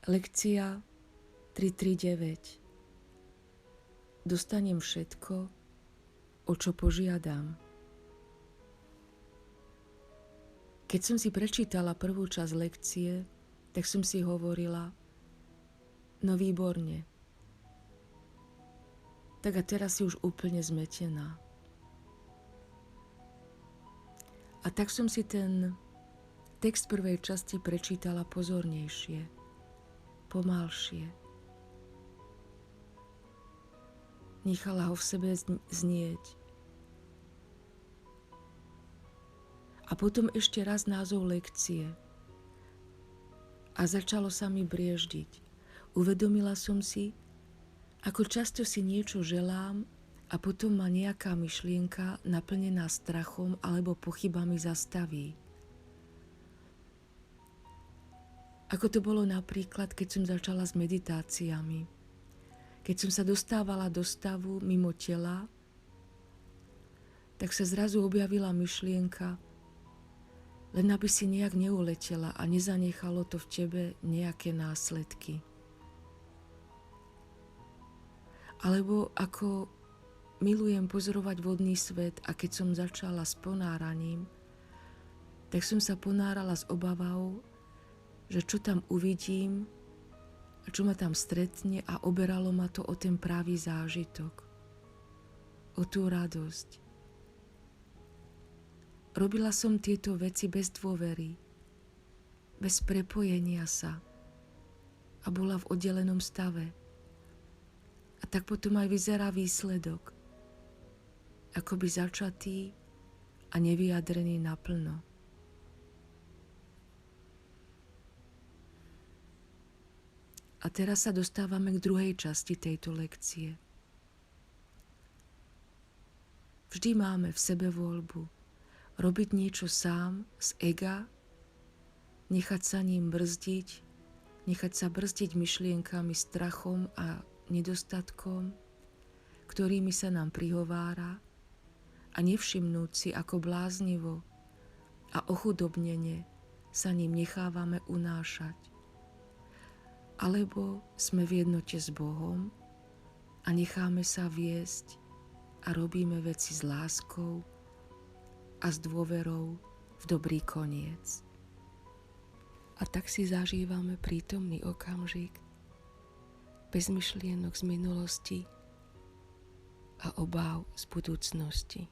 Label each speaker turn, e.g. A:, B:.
A: Lekcia 339. Dostanem všetko, o čo požiadam. Keď som si prečítala prvú časť lekcie, tak som si hovorila, no výborne. Tak a teraz si už úplne zmetená. A tak som si ten text prvej časti prečítala pozornejšie, pomalšie. Nechala ho v sebe znieť. A potom ešte raz názov lekcie. A začalo sa mi brieždiť. Uvedomila som si, ako často si niečo želám a potom ma nejaká myšlienka naplnená strachom alebo pochybami zastaví. Ako to bolo napríklad, keď som začala s meditáciami. Keď som sa dostávala do stavu mimo tela, tak sa zrazu objavila myšlienka, len aby si nejak neuletela a nezanechalo to v tebe nejaké následky. Alebo ako milujem pozorovať vodný svet a keď som začala s ponáraním, tak som sa ponárala s obavou, že čo tam uvidím a čo ma tam stretne a oberalo ma to o ten pravý zážitok, o tú radosť. Robila som tieto veci bez dôvery, bez prepojenia sa a bola v oddelenom stave. A tak potom aj vyzerá výsledok, akoby začatý a nevyjadrený naplno. A teraz sa dostávame k druhej časti tejto lekcie. Vždy máme v sebe voľbu robiť niečo sám z ega, nechať sa ním brzdiť, nechať sa brzdiť myšlienkami, strachom a nedostatkom, ktorými sa nám prihovára a nevšimnúť si, ako bláznivo a ochudobnene sa ním nechávame unášať. Alebo sme v jednote s Bohom a necháme sa viesť a robíme veci s láskou a s dôverou v dobrý koniec. A tak si zažívame prítomný okamžik bez myšlienok z minulosti a obáv z budúcnosti.